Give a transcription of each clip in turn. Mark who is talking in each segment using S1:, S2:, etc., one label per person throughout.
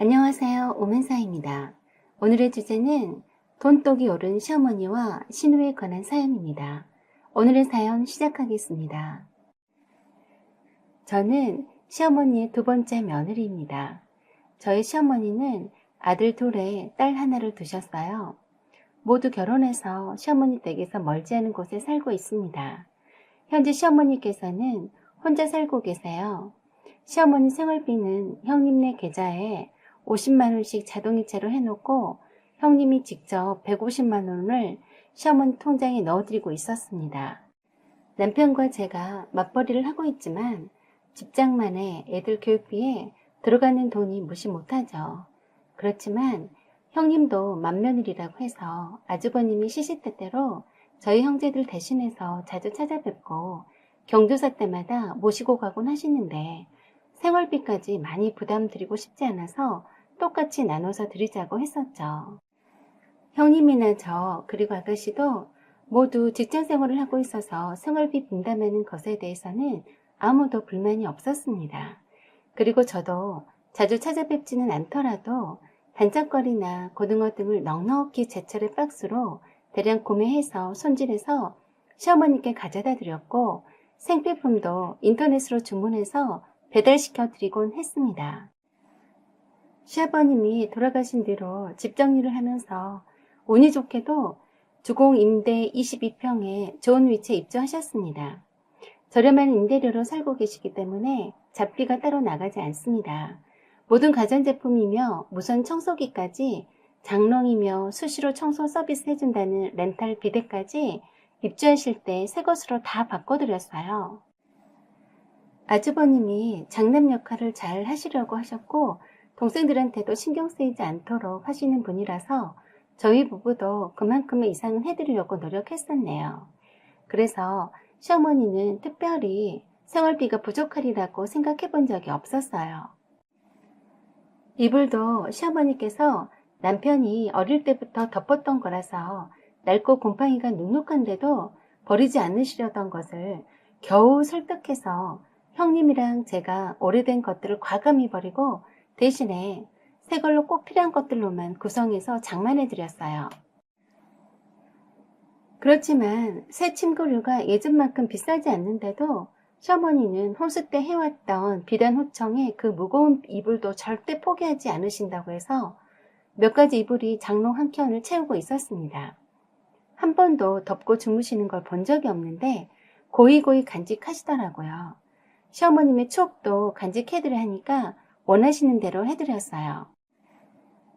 S1: 안녕하세요. 오면사입니다. 오늘의 주제는 돈독이 오른 시어머니와 신우에 관한 사연입니다. 오늘의 사연 시작하겠습니다. 저는 시어머니의 두 번째 며느리입니다. 저희 시어머니는 아들 둘에 딸 하나를 두셨어요. 모두 결혼해서 시어머니 댁에서 멀지 않은 곳에 살고 있습니다. 현재 시어머니께서는 혼자 살고 계세요. 시어머니 생활비는 형님네 계좌에 50만 원씩 자동이체로 해놓고 형님이 직접 150만 원을 시어머니 통장에 넣어드리고 있었습니다. 남편과 제가 맞벌이를 하고 있지만 직장만에 애들 교육비에 들어가는 돈이 무시 못하죠. 그렇지만 형님도 맏며느리라고 해서 아주버님이 시시때때로 저희 형제들 대신해서 자주 찾아뵙고 경조사 때마다 모시고 가곤 하시는데 생활비까지 많이 부담드리고 싶지 않아서 똑같이 나눠서 드리자고 했었죠. 형님이나 저 그리고 아가씨도 모두 직장 생활을 하고 있어서 생활비 분담하는 것에 대해서는 아무도 불만이 없었습니다. 그리고 저도 자주 찾아뵙지는 않더라도 반짝거리나 고등어 등을 넉넉히 제철의 박스로 대량 구매해서 손질해서 시어머니께 가져다 드렸고 생필품도 인터넷으로 주문해서 배달시켜 드리곤 했습니다. 시아버님이 돌아가신 뒤로 집 정리를 하면서 운이 좋게도 주공 임대 22평에 좋은 위치에 입주하셨습니다. 저렴한 임대료로 살고 계시기 때문에 잡비가 따로 나가지 않습니다. 모든 가전제품이며 무선 청소기까지 장롱이며 수시로 청소 서비스 해준다는 렌탈 비데까지 입주하실 때 새 것으로 다 바꿔드렸어요. 아주버님이 장남 역할을 잘 하시려고 하셨고 동생들한테도 신경 쓰이지 않도록 하시는 분이라서 저희 부부도 그만큼의 이상은 해드리려고 노력했었네요. 그래서 시어머니는 특별히 생활비가 부족하리라고 생각해 본 적이 없었어요. 이불도 시어머니께서 남편이 어릴 때부터 덮었던 거라서 낡고 곰팡이가 눅눅한데도 버리지 않으시려던 것을 겨우 설득해서 형님이랑 제가 오래된 것들을 과감히 버리고 대신에 새 걸로 꼭 필요한 것들로만 구성해서 장만해 드렸어요. 그렇지만 새 침구류가 예전만큼 비싸지 않는데도 시어머니는 혼수 때 해왔던 비단 호청에 그 무거운 이불도 절대 포기하지 않으신다고 해서 몇 가지 이불이 장롱 한 켠을 채우고 있었습니다. 한 번도 덮고 주무시는 걸 본 적이 없는데 고이고이 간직하시더라고요. 시어머님의 추억도 간직해드려 하니까 원하시는 대로 해드렸어요.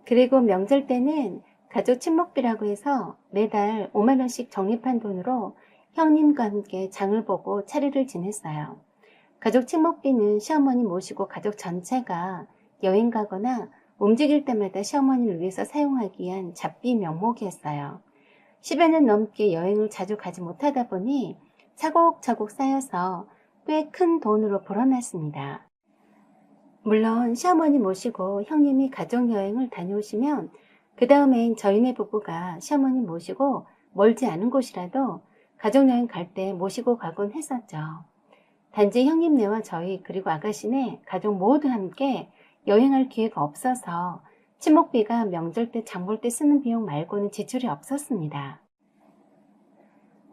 S1: 그리고 명절 때는 가족 친목비라고 해서 매달 5만 원씩 적립한 돈으로 형님과 함께 장을 보고 차례를 지냈어요. 가족 친목비는 시어머니 모시고 가족 전체가 여행 가거나 움직일 때마다 시어머니를 위해서 사용하기 위한 잡비 명목이었어요. 10여 년 넘게 여행을 자주 가지 못하다 보니 차곡차곡 쌓여서 꽤 큰 돈으로 불어났습니다. 물론 시어머니 모시고 형님이 가족여행을 다녀오시면 그 다음엔 저희네 부부가 시어머니 모시고 멀지 않은 곳이라도 가족여행 갈 때 모시고 가곤 했었죠. 단지 형님네와 저희 그리고 아가씨네 가족 모두 함께 여행할 기회가 없어서 친목비가 명절 때 장볼 때 쓰는 비용 말고는 지출이 없었습니다.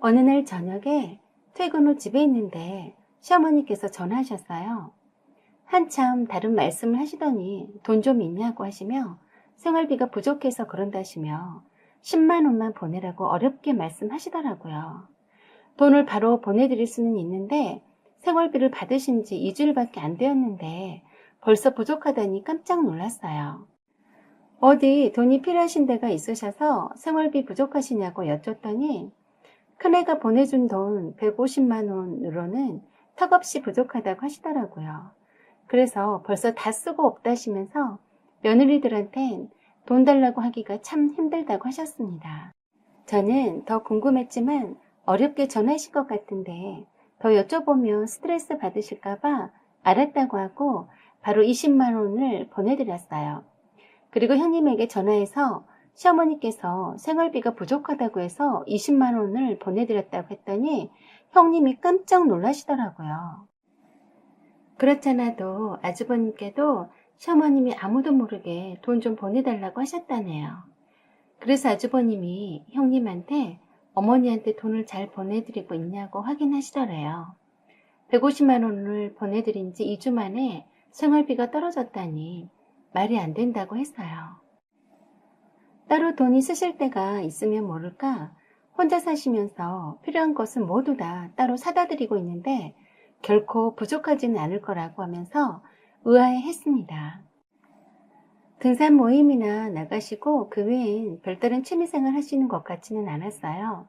S1: 어느 날 저녁에 퇴근 후 집에 있는데 시어머니께서 전화하셨어요. 한참 다른 말씀을 하시더니 돈 좀 있냐고 하시며 생활비가 부족해서 그런다시며 10만 원만 보내라고 어렵게 말씀하시더라고요. 돈을 바로 보내드릴 수는 있는데 생활비를 받으신 지 2주일밖에 안 되었는데 벌써 부족하다니 깜짝 놀랐어요. 어디 돈이 필요하신 데가 있으셔서 생활비 부족하시냐고 여쭸더니 큰애가 보내준 돈 150만 원으로는 턱없이 부족하다고 하시더라고요. 그래서 벌써 다 쓰고 없다시면서 며느리들한텐 돈 달라고 하기가 참 힘들다고 하셨습니다. 저는 더 궁금했지만 어렵게 전화하실 것 같은데 더 여쭤보면 스트레스 받으실까봐 알았다고 하고 바로 20만 원을 보내드렸어요. 그리고 형님에게 전화해서 시어머니께서 생활비가 부족하다고 해서 20만 원을 보내드렸다고 했더니 형님이 깜짝 놀라시더라고요. 그렇잖아도 아주버님께도 시어머님이 아무도 모르게 돈 좀 보내달라고 하셨다네요. 그래서 아주버님이 형님한테 어머니한테 돈을 잘 보내드리고 있냐고 확인하시더래요. 150만 원을 보내드린 지 2주 만에 생활비가 떨어졌다니 말이 안 된다고 했어요. 따로 돈이 쓰실 때가 있으면 모를까 혼자 사시면서 필요한 것은 모두 다 따로 사다 드리고 있는데 결코 부족하지는 않을 거라고 하면서 의아해했습니다. 등산 모임이나 나가시고 그 외엔 별다른 취미생활 하시는 것 같지는 않았어요.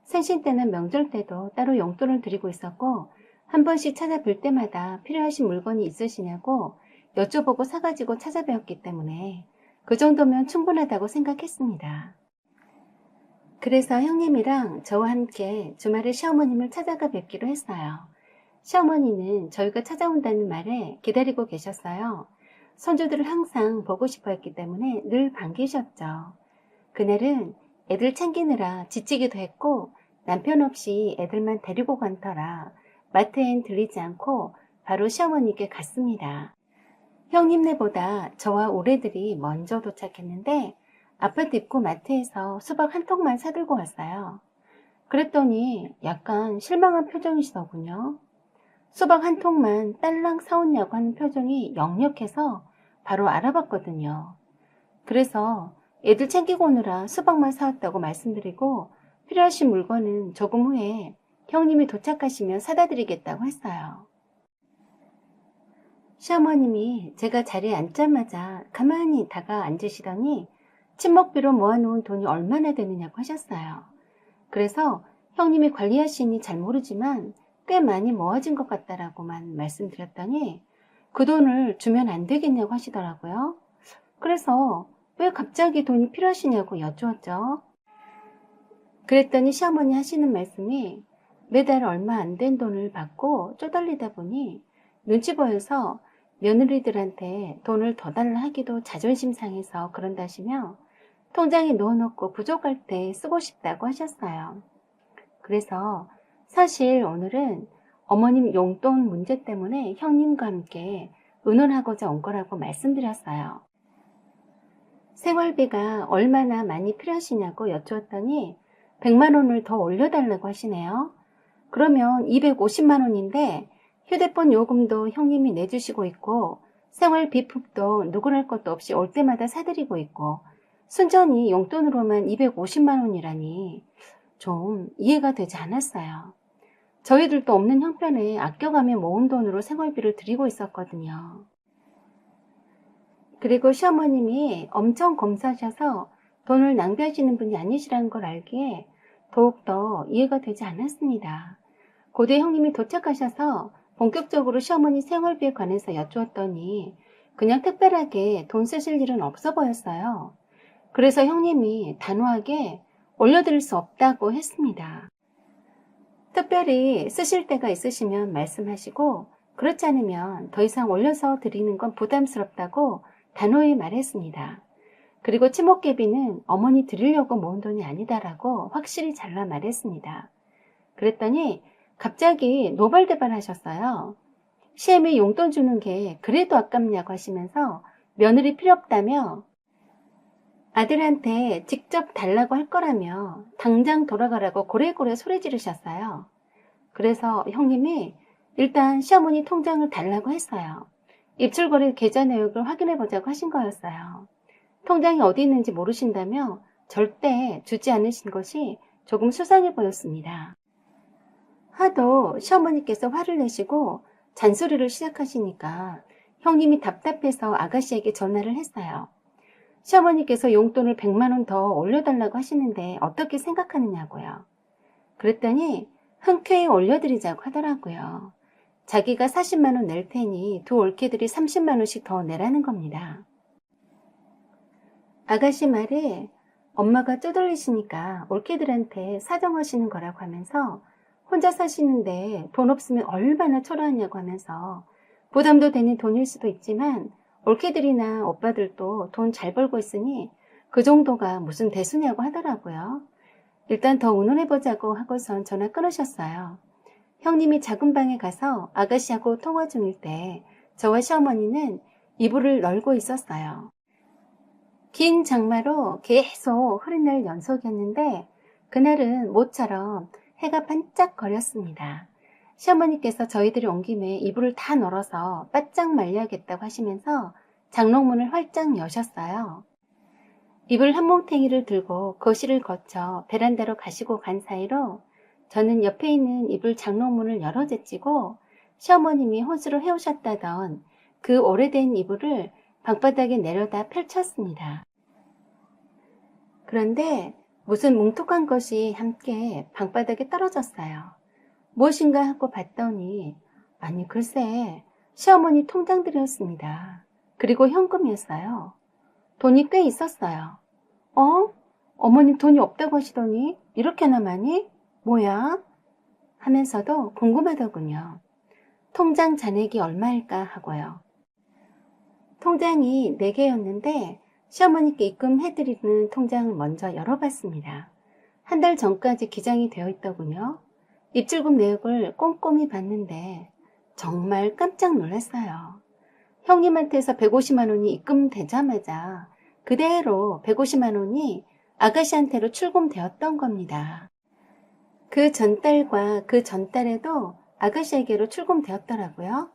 S1: 생신 때나 명절 때도 따로 용돈을 드리고 있었고 한 번씩 찾아뵐 때마다 필요하신 물건이 있으시냐고 여쭤보고 사가지고 찾아뵈었기 때문에 그 정도면 충분하다고 생각했습니다. 그래서 형님이랑 저와 함께 주말에 시어머님을 찾아가 뵙기로 했어요. 시어머니는 저희가 찾아온다는 말에 기다리고 계셨어요. 손주들을 항상 보고 싶어 했기 때문에 늘 반기셨죠. 그날은 애들 챙기느라 지치기도 했고 남편 없이 애들만 데리고 간 터라 마트엔 들리지 않고 바로 시어머니께 갔습니다. 형님네보다 저와 올해들이 먼저 도착했는데 아파트 입구 마트에서 수박 한 통만 사들고 왔어요. 그랬더니 약간 실망한 표정이시더군요. 수박 한 통만 딸랑 사왔냐고 하는 표정이 역력해서 바로 알아봤거든요. 그래서 애들 챙기고 오느라 수박만 사왔다고 말씀드리고 필요하신 물건은 조금 후에 형님이 도착하시면 사다 드리겠다고 했어요. 시어머님이 제가 자리에 앉자마자 가만히 다가 앉으시더니 친목비로 모아놓은 돈이 얼마나 되느냐고 하셨어요. 그래서 형님이 관리하시니 잘 모르지만 꽤 많이 모아진 것 같다라고만 말씀드렸더니 그 돈을 주면 안 되겠냐고 하시더라고요. 그래서 왜 갑자기 돈이 필요하시냐고 여쭈었죠. 그랬더니 시어머니 하시는 말씀이 매달 얼마 안 된 돈을 받고 쪼달리다 보니 눈치 보여서 며느리들한테 돈을 더 달라 하기도 자존심 상해서 그런다시며 통장에 넣어놓고 부족할 때 쓰고 싶다고 하셨어요. 그래서 사실 오늘은 어머님 용돈 문제 때문에 형님과 함께 의논하고자 온 거라고 말씀드렸어요. 생활비가 얼마나 많이 필요하시냐고 여쭈었더니 100만 원을 더 올려달라고 하시네요. 그러면 250만 원인데 휴대폰 요금도 형님이 내주시고 있고 생활비품도 누구랄 것도 없이 올 때마다 사드리고 있고 순전히 용돈으로만 250만 원이라니 좀 이해가 되지 않았어요. 저희들도 없는 형편에 아껴가며 모은 돈으로 생활비를 드리고 있었거든요. 그리고 시어머님이 엄청 검사하셔서 돈을 낭비하시는 분이 아니시라는 걸 알기에 더욱더 이해가 되지 않았습니다. 고대 형님이 도착하셔서 본격적으로 시어머니 생활비에 관해서 여쭈었더니 그냥 특별하게 돈 쓰실 일은 없어 보였어요. 그래서 형님이 단호하게 올려드릴 수 없다고 했습니다. 특별히 쓰실 때가 있으시면 말씀하시고 그렇지 않으면 더 이상 올려서 드리는 건 부담스럽다고 단호히 말했습니다. 그리고 치목개비는 어머니 드리려고 모은 돈이 아니다라고 확실히 잘라 말했습니다. 그랬더니 갑자기 노발대발 하셨어요. 시애미 용돈 주는 게 그래도 아깝냐고 하시면서 며느리 필요 없다며 아들한테 직접 달라고 할 거라며 당장 돌아가라고 고래고래 소리 지르셨어요. 그래서 형님이 일단 시어머니 통장을 달라고 했어요. 입출거래 계좌 내역을 확인해 보자고 하신 거였어요. 통장이 어디 있는지 모르신다며 절대 주지 않으신 것이 조금 수상해 보였습니다. 하도 시어머니께서 화를 내시고 잔소리를 시작하시니까 형님이 답답해서 아가씨에게 전화를 했어요. 시어머니께서 용돈을 100만 원 더 올려달라고 하시는데 어떻게 생각하느냐고요. 그랬더니 흔쾌히 올려드리자고 하더라고요. 자기가 40만 원 낼 테니 두 올케들이 30만 원씩 더 내라는 겁니다. 아가씨 말에 엄마가 쪼들리시니까 올케들한테 사정하시는 거라고 하면서 혼자 사시는데 돈 없으면 얼마나 초라하냐고 하면서 부담도 되는 돈일 수도 있지만 올케들이나 오빠들도 돈 잘 벌고 있으니 그 정도가 무슨 대수냐고 하더라고요. 일단 더 의논해보자고 하고선 전화 끊으셨어요. 형님이 작은 방에 가서 아가씨하고 통화 중일 때 저와 시어머니는 이불을 널고 있었어요. 긴 장마로 계속 흐린 날 연속이었는데 그날은 모처럼 해가 반짝거렸습니다. 시어머니께서 저희들이 온 김에 이불을 다 널어서 바짝 말려야겠다고 하시면서 장롱문을 활짝 여셨어요. 이불 한 뭉탱이를 들고 거실을 거쳐 베란다로 가시고 간 사이로 저는 옆에 있는 이불 장롱문을 열어 제치고 시어머님이 혼수로 해오셨다던 그 오래된 이불을 방바닥에 내려다 펼쳤습니다. 그런데 무슨 뭉툭한 것이 함께 방바닥에 떨어졌어요. 무엇인가 하고 봤더니 아니 글쎄 시어머니 통장들이었습니다. 그리고 현금이었어요. 돈이 꽤 있었어요. 어머님 돈이 없다고 하시더니 이렇게나 많이? 뭐야? 하면서도 궁금하더군요. 통장 잔액이 얼마일까 하고요. 통장이 4개였는데 시어머니께 입금해드리는 통장을 먼저 열어봤습니다. 한 달 전까지 기장이 되어 있더군요. 입출금 내역을 꼼꼼히 봤는데 정말 깜짝 놀랐어요. 형님한테서 150만 원이 입금되자마자 그대로 150만 원이 아가씨한테로 출금되었던 겁니다. 그 전달과 그 전달에도 아가씨에게로 출금되었더라고요.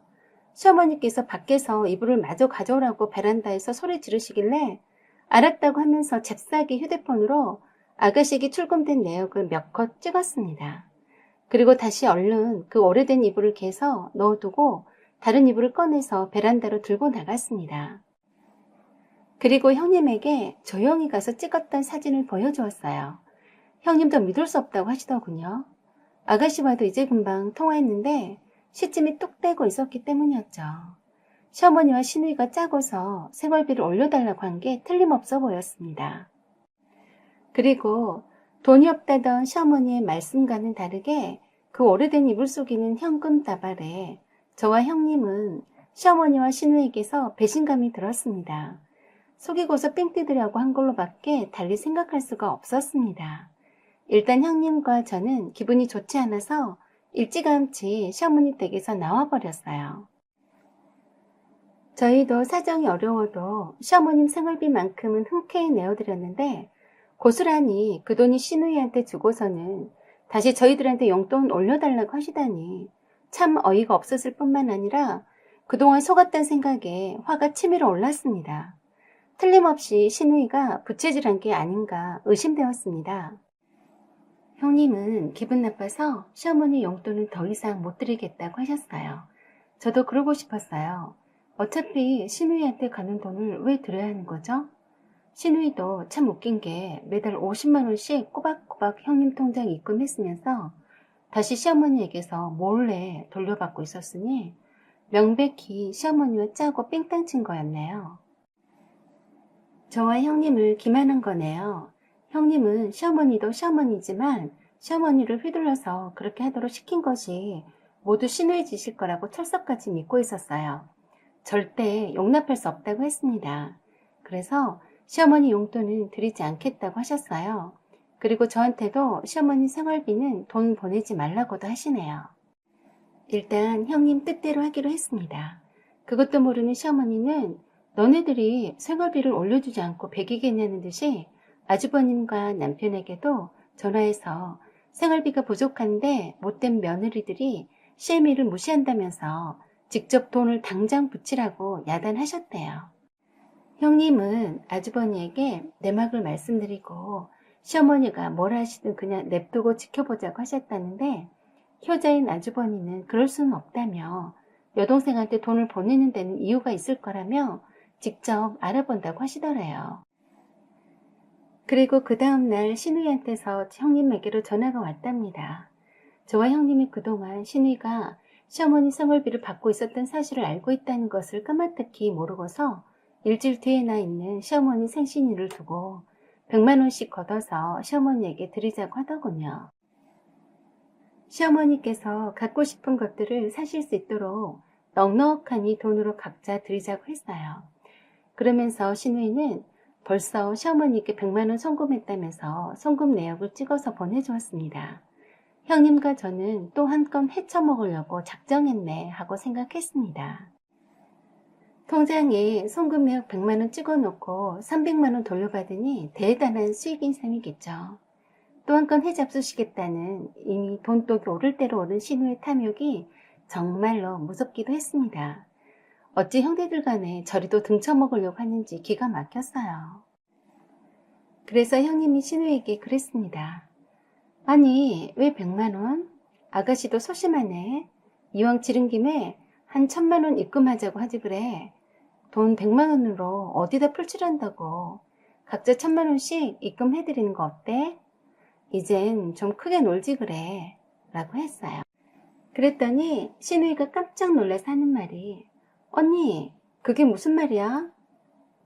S1: 시어머니께서 밖에서 이불을 마저 가져오라고 베란다에서 소리 지르시길래 알았다고 하면서 잽싸게 휴대폰으로 아가씨에게 출금된 내역을 몇 컷 찍었습니다. 그리고 다시 얼른 그 오래된 이불을 개서 넣어두고 다른 이불을 꺼내서 베란다로 들고 나갔습니다. 그리고 형님에게 조용히 가서 찍었던 사진을 보여주었어요. 형님도 믿을 수 없다고 하시더군요. 아가씨와도 이제 금방 통화했는데 시침이 뚝 떼고 있었기 때문이었죠. 시어머니와 시누이가 짜고서 생활비를 올려달라고 한 게 틀림없어 보였습니다. 그리고 돈이 없다던 시어머니의 말씀과는 다르게 그 오래된 이불 속에는 현금 다발에 저와 형님은 시어머니와 시누이에게서 배신감이 들었습니다. 속이고서 삥 뜯으려고 한 걸로밖에 달리 생각할 수가 없었습니다. 일단 형님과 저는 기분이 좋지 않아서 일찌감치 시어머니 댁에서 나와버렸어요. 저희도 사정이 어려워도 시어머님 생활비만큼은 흔쾌히 내어드렸는데 고스란히 그 돈이 시누이한테 주고서는 다시 저희들한테 용돈 올려달라고 하시다니 참 어이가 없었을 뿐만 아니라 그동안 속았던 생각에 화가 치밀어 올랐습니다. 틀림없이 시누이가 부채질한 게 아닌가 의심되었습니다. 형님은 기분 나빠서 시어머니 용돈은 더 이상 못 드리겠다고 하셨어요. 저도 그러고 싶었어요. 어차피 시누이한테 가는 돈을 왜 드려야 하는 거죠? 시누이도 참 웃긴 게 매달 50만 원씩 꼬박꼬박 형님 통장에 입금했으면서 다시 시어머니에게서 몰래 돌려받고 있었으니 명백히 시어머니와 짜고 삥땅 친 거였네요. 저와 형님을 기만한 거네요. 형님은 시어머니도 시어머니지만 시어머니를 휘둘러서 그렇게 하도록 시킨 것이 모두 시누이 짓일 거라고 철석같이 믿고 있었어요. 절대 용납할 수 없다고 했습니다. 그래서 시어머니 용돈은 드리지 않겠다고 하셨어요. 그리고 저한테도 시어머니 생활비는 돈 보내지 말라고도 하시네요. 일단 형님 뜻대로 하기로 했습니다. 그것도 모르는 시어머니는 너네들이 생활비를 올려주지 않고 배기겠냐는 듯이 아주버님과 남편에게도 전화해서 생활비가 부족한데 못된 며느리들이 시애미를 무시한다면서 직접 돈을 당장 붙이라고 야단하셨대요. 형님은 아주버니에게 내막을 말씀드리고 시어머니가 뭘 하시든 그냥 냅두고 지켜보자고 하셨다는데 효자인 아주버니는 그럴 수는 없다며 여동생한테 돈을 보내는 데는 이유가 있을 거라며 직접 알아본다고 하시더래요. 그리고 그 다음날 시누이한테서 형님에게로 전화가 왔답니다. 저와 형님이 그동안 시누이가 시어머니 생활비를 받고 있었던 사실을 알고 있다는 것을 까마득히 모르고서 일주일 뒤에나 있는 시어머니 생신일을 두고 100만 원씩 걷어서 시어머니에게 드리자고 하더군요. 시어머니께서 갖고 싶은 것들을 사실 수 있도록 넉넉하니 돈으로 각자 드리자고 했어요. 그러면서 시누이는 벌써 시어머니께 100만 원 송금했다면서 송금 내역을 찍어서 보내주었습니다. 형님과 저는 또 한 건 헤쳐먹으려고 작정했네 하고 생각했습니다. 통장에 송금 내역 100만 원 찍어놓고 300만 원 돌려받으니 대단한 수익인 셈이겠죠. 또 한 건 해잡수시겠다는 이미 돈독이 오를 대로 오른 신우의 탐욕이 정말로 무섭기도 했습니다. 어찌 형제들 간에 저리도 등쳐먹으려고 하는지 기가 막혔어요. 그래서 형님이 신우에게 그랬습니다. 아니, 왜 100만 원? 아가씨도 소심하네. 이왕 지른 김에 한 1000만 원 입금하자고 하지 그래. 돈 100만 원으로 어디다 풀칠한다고. 각자 1000만 원씩 입금해드리는 거 어때? 이젠 좀 크게 놀지 그래. 라고 했어요. 그랬더니 신우이가 깜짝 놀라서 하는 말이, 언니, 그게 무슨 말이야?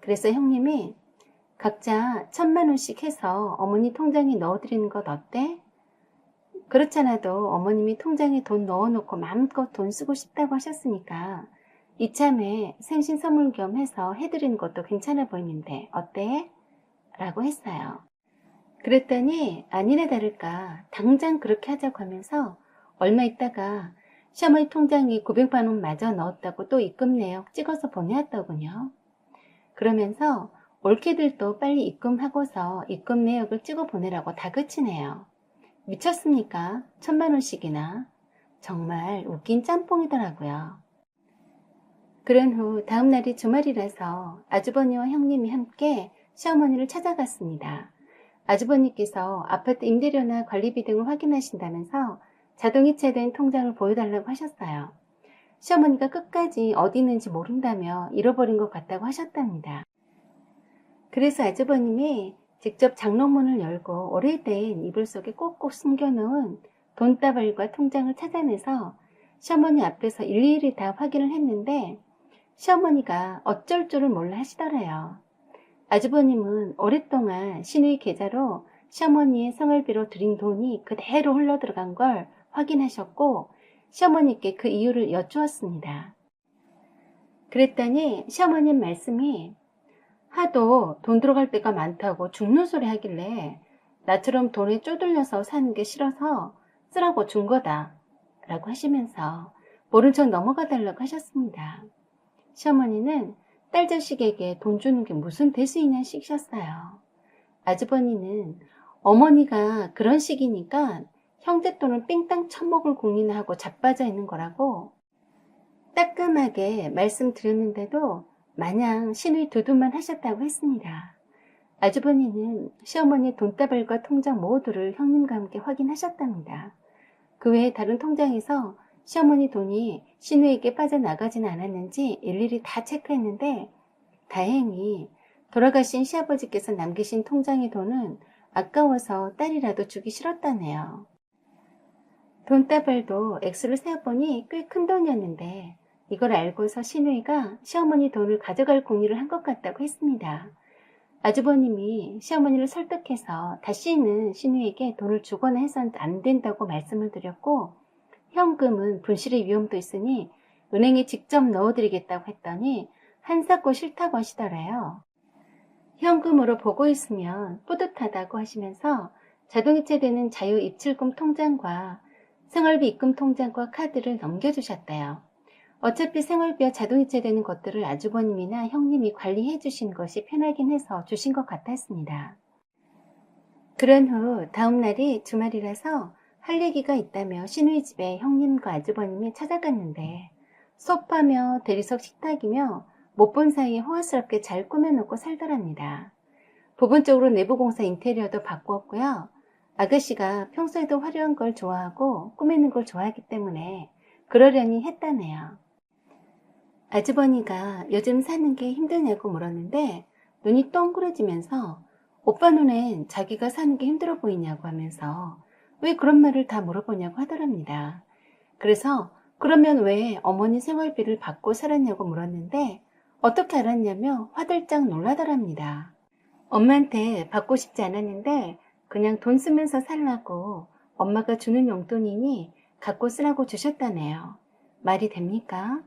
S1: 그래서 형님이 각자 1000만 원씩 해서 어머니 통장에 넣어드리는 것 어때? 그렇잖아도 어머님이 통장에 돈 넣어놓고 마음껏 돈 쓰고 싶다고 하셨으니까 이참에 생신 선물 겸 해서 해드리는 것도 괜찮아 보이는데 어때? 라고 했어요. 그랬더니 아니나 다를까 당장 그렇게 하자고 하면서 얼마 있다가 시어머니 통장에 900만 원 마저 넣었다고 또 입금 내역 찍어서 보내왔더군요. 그러면서 올케들도 빨리 입금하고서 입금 내역을 찍어 보내라고 다그치네요. 미쳤습니까? 1000만 원씩이나. 정말 웃긴 짬뽕이더라고요. 그런 후 다음 날이 주말이라서 아주버니와 형님이 함께 시어머니를 찾아갔습니다. 아주버니께서 아파트 임대료나 관리비 등을 확인하신다면서 자동이체된 통장을 보여달라고 하셨어요. 시어머니가 끝까지 어디 있는지 모른다며 잃어버린 것 같다고 하셨답니다. 그래서 아주버님이 직접 장롱문을 열고 오래된 이불 속에 꼭꼭 숨겨놓은 돈다발과 통장을 찾아내서 시어머니 앞에서 일일이 다 확인을 했는데 시어머니가 어쩔 줄을 몰라 하시더래요. 아주버님은 오랫동안 신우이 계좌로 시어머니의 생활비로 들인 돈이 그대로 흘러들어간 걸 확인하셨고 시어머니께 그 이유를 여쭈었습니다. 그랬더니 시어머님 말씀이 하도 돈 들어갈 때가 많다고 죽는 소리 하길래 나처럼 돈에 쪼들려서 사는 게 싫어서 쓰라고 준 거다 라고 하시면서 모른 척 넘어가 달라고 하셨습니다. 시어머니는 딸 자식에게 돈 주는 게 무슨 대수이냐 시키셨어요. 아주버니는 어머니가 그런 식이니까 형제 돈을 삥땅 처먹을 궁리나 하고 자빠져 있는 거라고 따끔하게 말씀드렸는데도 마냥 신의 두둔만 하셨다고 했습니다. 아주버니는 시어머니 돈다발과 통장 모두를 형님과 함께 확인하셨답니다. 그 외에 다른 통장에서 시어머니 돈이 신우에게 빠져나가지는 않았는지 일일이 다 체크했는데 다행히 돌아가신 시아버지께서 남기신 통장의 돈은 아까워서 딸이라도 주기 싫었다네요. 돈다발도 액수를 세어보니 꽤 큰 돈이었는데 이걸 알고서 신우이가 시어머니 돈을 가져갈 공의를 한 것 같다고 했습니다. 아주버님이 시어머니를 설득해서 다시는 신우에게 돈을 주거나 해서는 안 된다고 말씀을 드렸고 현금은 분실의 위험도 있으니 은행에 직접 넣어드리겠다고 했더니 한사코 싫다고 하시더래요. 현금으로 보고 있으면 뿌듯하다고 하시면서 자동이체되는 자유입출금 통장과 생활비 입금 통장과 카드를 넘겨주셨대요. 어차피 생활비와 자동이체되는 것들을 아주버님이나 형님이 관리해 주신 것이 편하긴 해서 주신 것 같았습니다. 그런 후 다음 날이 주말이라서 할 얘기가 있다며 신우이 집에 형님과 아주버님이 찾아갔는데 소파며 대리석 식탁이며 못 본 사이에 호화스럽게 잘 꾸며놓고 살더랍니다. 부분적으로 내부 공사 인테리어도 바꾸었고요. 아가씨가 평소에도 화려한 걸 좋아하고 꾸미는 걸 좋아하기 때문에 그러려니 했다네요. 아주버니가 요즘 사는 게 힘드냐고 물었는데 눈이 동그래지면서 오빠 눈엔 자기가 사는 게 힘들어 보이냐고 하면서 왜 그런 말을 다 물어보냐고 하더랍니다. 그래서 그러면 왜 어머니 생활비를 받고 살았냐고 물었는데 어떻게 알았냐며 화들짝 놀라더랍니다. 엄마한테 받고 싶지 않았는데 그냥 돈 쓰면서 살라고 엄마가 주는 용돈이니 갖고 쓰라고 주셨다네요. 말이 됩니까?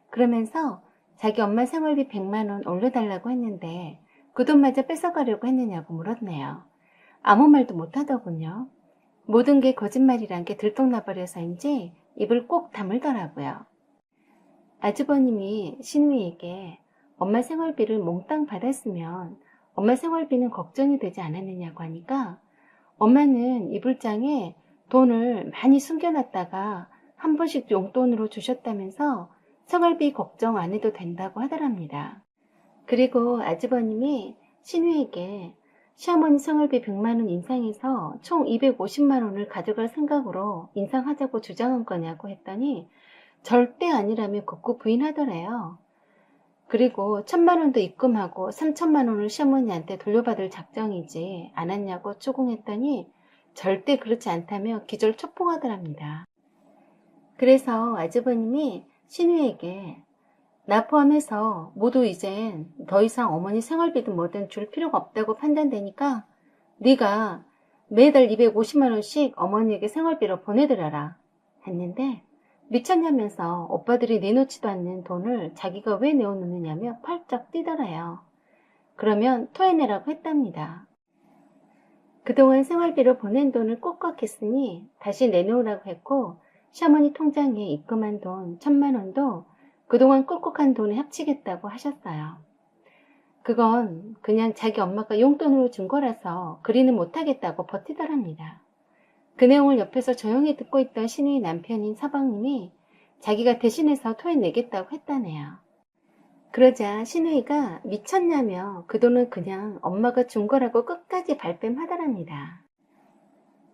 S1: 그러면서 자기 엄마 생활비 100만 원 올려달라고 했는데 그 돈마저 뺏어가려고 했느냐고 물었네요. 아무 말도 못하더군요. 모든 게 거짓말이란 게 들통나버려서인지 입을 꼭 다물더라고요. 아주버님이 신우이에게 엄마 생활비를 몽땅 받았으면 엄마 생활비는 걱정이 되지 않았느냐고 하니까 엄마는 이불장에 돈을 많이 숨겨놨다가 한 번씩 용돈으로 주셨다면서 생활비 걱정 안 해도 된다고 하더랍니다. 그리고 아주버님이 신우에게 시어머니 생활비 100만 원 인상해서 총 250만 원을 가져갈 생각으로 인상하자고 주장한 거냐고 했더니 절대 아니라며 굳고 부인하더래요. 그리고 1,000만 원도 입금하고 3천만 원을 시어머니한테 돌려받을 작정이지 않았냐고 추궁했더니 절대 그렇지 않다며 기절초풍하더랍니다. 그래서 아주버님이 신우에게 나 포함해서 모두 이젠 더 이상 어머니 생활비든 뭐든 줄 필요가 없다고 판단되니까 네가 매달 250만 원씩 어머니에게 생활비로 보내드려라 했는데 미쳤냐면서 오빠들이 내놓지도 않는 돈을 자기가 왜 내어놓느냐며 펄쩍 뛰더래요. 그러면 토해내라고 했답니다. 그동안 생활비로 보낸 돈을 꿀꺽했으니 다시 내놓으라고 했고 시어머니 통장에 입금한 돈 1,000만 원도 그동안 꿀꺽한 돈에 합치겠다고 하셨어요. 그건 그냥 자기 엄마가 용돈으로 준 거라서 그리는 못하겠다고 버티더랍니다. 그 내용을 옆에서 조용히 듣고 있던 신우의 남편인 서방님이 자기가 대신해서 토해내겠다고 했다네요. 그러자 신우이가 미쳤냐며 그 돈은 그냥 엄마가 준 거라고 끝까지 발뺌하더랍니다.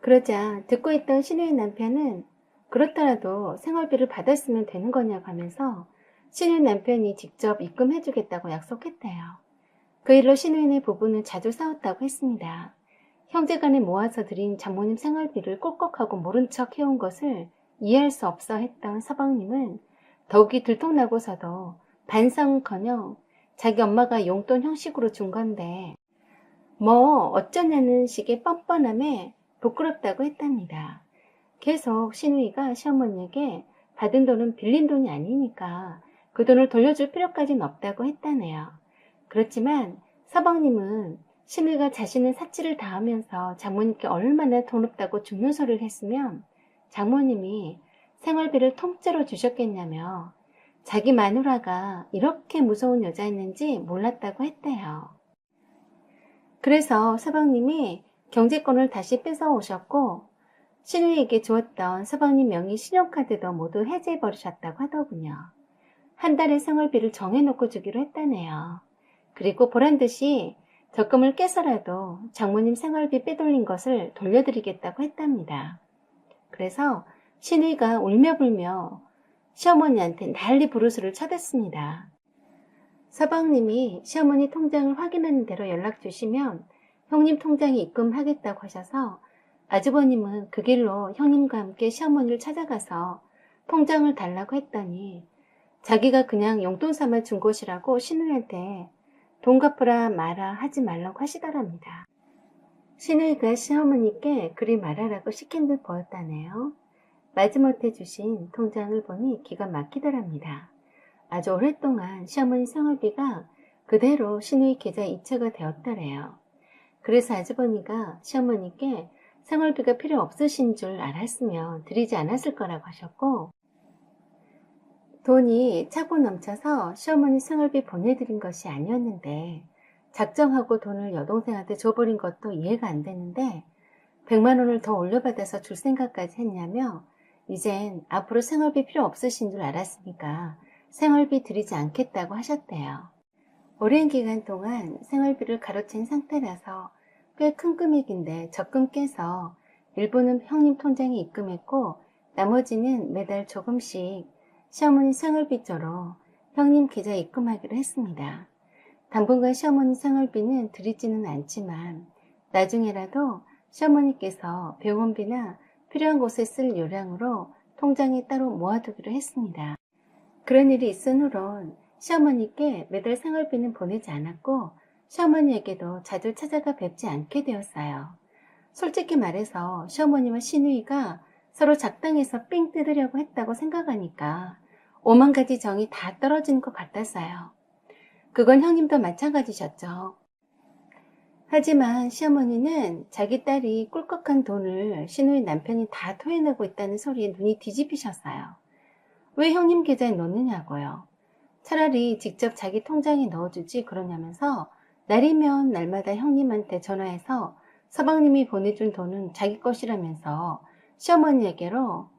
S1: 그러자 듣고 있던 신우의 남편은 그렇더라도 생활비를 받았으면 되는 거냐고 하면서 신우의 남편이 직접 입금해주겠다고 약속했대요. 그 일로 신우이네 부부는 자주 싸웠다고 했습니다. 형제간에 모아서 드린 장모님 생활비를 꿀꺽하고 모른 척 해온 것을 이해할 수 없어 했던 서방님은 더욱이 들통나고서도 반성은커녕 자기 엄마가 용돈 형식으로 준 건데 뭐 어쩌냐는 식의 뻔뻔함에 부끄럽다고 했답니다. 계속 신우이가 시어머니에게 받은 돈은 빌린 돈이 아니니까 그 돈을 돌려줄 필요까지는 없다고 했다네요. 그렇지만 서방님은 신우이가 자신의 사치를 다하면서 장모님께 얼마나 돈 없다고 죽는 소리를 했으면 장모님이 생활비를 통째로 주셨겠냐며 자기 마누라가 이렇게 무서운 여자였는지 몰랐다고 했대요. 그래서 서방님이 경제권을 다시 뺏어오셨고 신우이에게 주었던 서방님 명의 신용카드도 모두 해지해버리셨다고 하더군요. 한 달의 생활비를 정해놓고 주기로 했다네요. 그리고 보란듯이 적금을 깨서라도 장모님 생활비 빼돌린 것을 돌려드리겠다고 했답니다. 그래서 신우이가 울며불며 시어머니한테 난리 부르스를 쳐댔습니다. 서방님이 시어머니 통장을 확인하는 대로 연락 주시면 형님 통장에 입금하겠다고 하셔서 아주버님은 그 길로 형님과 함께 시어머니를 찾아가서 통장을 달라고 했더니 자기가 그냥 용돈 삼아 준 것이라고 신우이한테 돈 갚으라 마라 하지 말라고 하시더랍니다. 신우이가 시어머니께 그리 말하라고 시킨 듯 보였다네요. 마지못해 주신 통장을 보니 기가 막히더랍니다. 아주 오랫동안 시어머니 생활비가 그대로 신우이 계좌에 이체가 되었더래요. 그래서 아주버니가 시어머니께 생활비가 필요 없으신 줄 알았으면 드리지 않았을 거라고 하셨고 돈이 차고 넘쳐서 시어머니 생활비 보내드린 것이 아니었는데 작정하고 돈을 여동생한테 줘버린 것도 이해가 안 되는데 100만 원을 더 올려받아서 줄 생각까지 했냐며 이젠 앞으로 생활비 필요 없으신 줄 알았으니까 생활비 드리지 않겠다고 하셨대요. 오랜 기간 동안 생활비를 가로챈 상태라서 꽤 큰 금액인데 적금 깨서 일부는 형님 통장에 입금했고 나머지는 매달 조금씩 시어머니 생활비조로 형님 계좌에 입금하기로 했습니다. 당분간 시어머니 생활비는 드리지는 않지만 나중에라도 시어머니께서 병원비나 필요한 곳에 쓸 요량으로 통장에 따로 모아두기로 했습니다. 그런 일이 있은 후론 시어머니께 매달 생활비는 보내지 않았고 시어머니에게도 자주 찾아가 뵙지 않게 되었어요. 솔직히 말해서 시어머니와 신우이가 서로 작당해서 삥 뜯으려고 했다고 생각하니까 오만 가지 정이 다 떨어지는 것 같았어요. 그건 형님도 마찬가지셨죠. 하지만 시어머니는 자기 딸이 꿀꺽한 돈을 신우이 남편이 다 토해내고 있다는 소리에 눈이 뒤집히셨어요. 왜 형님 계좌에 넣느냐고요. 차라리 직접 자기 통장에 넣어주지 그러냐면서 날이면 날마다 형님한테 전화해서 서방님이 보내준 돈은 자기 것이라면서 시어머니에게로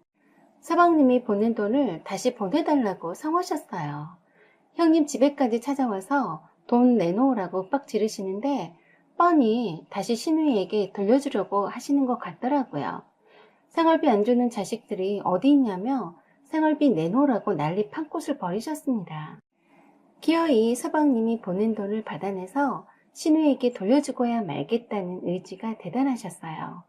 S1: 서방님이 보낸 돈을 다시 보내달라고 성하셨어요. 형님 집에까지 찾아와서 돈 내놓으라고 빡 지르시는데 뻔히 다시 시누이에게 돌려주려고 하시는 것 같더라고요. 생활비 안 주는 자식들이 어디 있냐며 생활비 내놓으라고 난리 판꽃을 벌이셨습니다. 기어이 서방님이 보낸 돈을 받아내서 시누이에게 돌려주고야 말겠다는 의지가 대단하셨어요.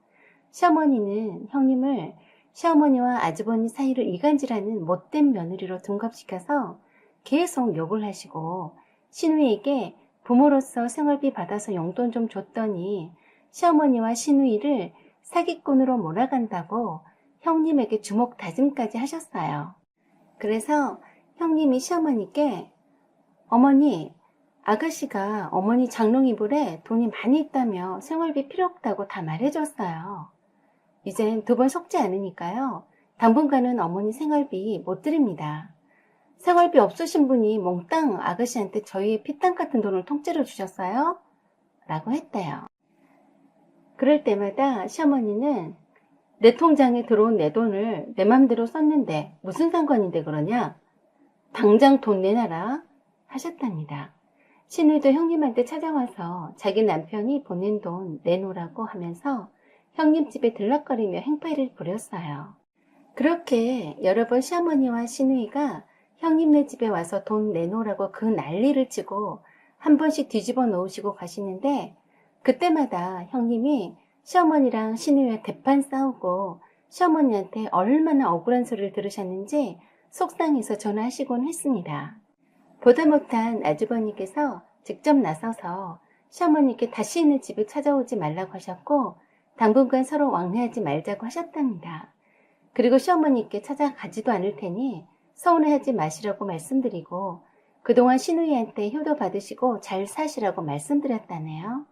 S1: 시어머니는 형님을 시어머니와 아주버니 사이를 이간질하는 못된 며느리로 둔갑시켜서 계속 욕을 하시고 시누이에게 부모로서 생활비 받아서 용돈 좀 줬더니 시어머니와 시누이를 사기꾼으로 몰아간다고 형님에게 주먹 다짐까지 하셨어요. 그래서 형님이 시어머니께 어머니, 아가씨가 어머니 장롱이불에 돈이 많이 있다며 생활비 필요 없다고 다 말해줬어요. 이젠 두 번 속지 않으니까요. 당분간은 어머니 생활비 못 드립니다. 생활비 없으신 분이 몽땅 아가씨한테 저희의 피땀 같은 돈을 통째로 주셨어요? 라고 했대요. 그럴 때마다 시어머니는 내 통장에 들어온 내 돈을 내 맘대로 썼는데 무슨 상관인데 그러냐? 당장 돈 내놔라 하셨답니다. 시누이도 형님한테 찾아와서 자기 남편이 보낸 돈 내놓으라고 하면서 형님 집에 들락거리며 행패를 부렸어요. 그렇게 여러 번 시어머니와 시누이가 형님네 집에 와서 돈 내놓으라고 그 난리를 치고 한 번씩 뒤집어 놓으시고 가시는데 그때마다 형님이 시어머니랑 시누이와 대판 싸우고 시어머니한테 얼마나 억울한 소리를 들으셨는지 속상해서 전화하시곤 했습니다. 보다 못한 아주버니께서 직접 나서서 시어머니께 다시는 집에 찾아오지 말라고 하셨고 당분간 서로 왕래하지 말자고 하셨답니다. 그리고 시어머니께 찾아가지도 않을 테니 서운해하지 마시라고 말씀드리고 그동안 시누이한테 효도 받으시고 잘 사시라고 말씀드렸다네요.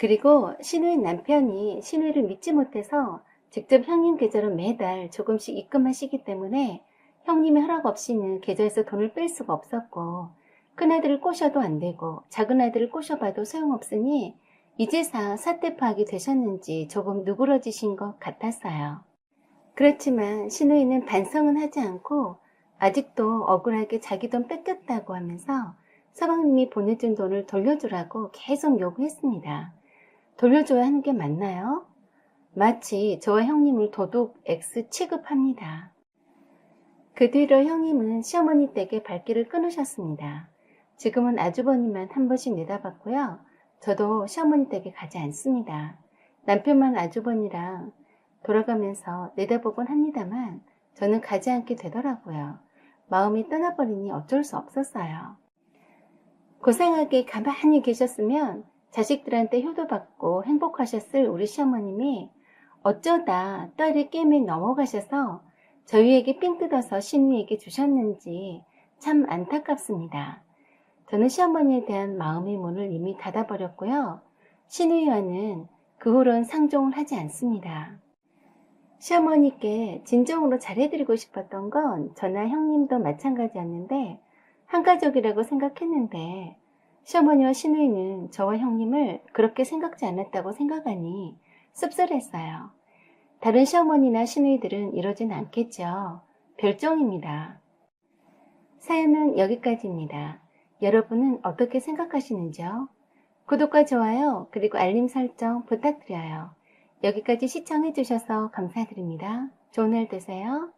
S1: 그리고 시누이 남편이 시누이를 믿지 못해서 직접 형님 계좌로 매달 조금씩 입금하시기 때문에 형님의 허락 없이는 계좌에서 돈을 뺄 수가 없었고 큰아들을 꼬셔도 안 되고 작은아들을 꼬셔봐도 소용없으니 이제서 사태 파악이 되셨는지 조금 누그러지신 것 같았어요. 그렇지만 시누이는 반성은 하지 않고 아직도 억울하게 자기 돈 뺏겼다고 하면서 서방님이 보내준 돈을 돌려주라고 계속 요구했습니다. 돌려줘야 하는 게 맞나요? 마치 저와 형님을 도둑 X 취급합니다. 그 뒤로 형님은 시어머니 댁에 발길을 끊으셨습니다. 지금은 아주버니만 한 번씩 내다봤고요. 저도 시어머니 댁에 가지 않습니다. 남편만 아주버니랑 돌아가면서 내다보곤 합니다만 저는 가지 않게 되더라고요. 마음이 떠나버리니 어쩔 수 없었어요. 고생하게 가만히 계셨으면 자식들한테 효도받고 행복하셨을 우리 시어머님이 어쩌다 딸의 게임에 넘어가셔서 저희에게 삥 뜯어서 시누이에게 주셨는지 참 안타깝습니다. 저는 시어머니에 대한 마음의 문을 이미 닫아버렸고요. 시누이와는 그 후로는 상종을 하지 않습니다. 시어머니께 진정으로 잘해드리고 싶었던 건 저나 형님도 마찬가지였는데 한가족이라고 생각했는데 시어머니와 시누이는 저와 형님을 그렇게 생각지 않았다고 생각하니 씁쓸했어요. 다른 시어머니나 시누이들은 이러진 않겠죠. 별종입니다. 사연은 여기까지입니다. 여러분은 어떻게 생각하시는지요? 구독과 좋아요 그리고 알림 설정 부탁드려요. 여기까지 시청해주셔서 감사드립니다. 좋은 날 되세요.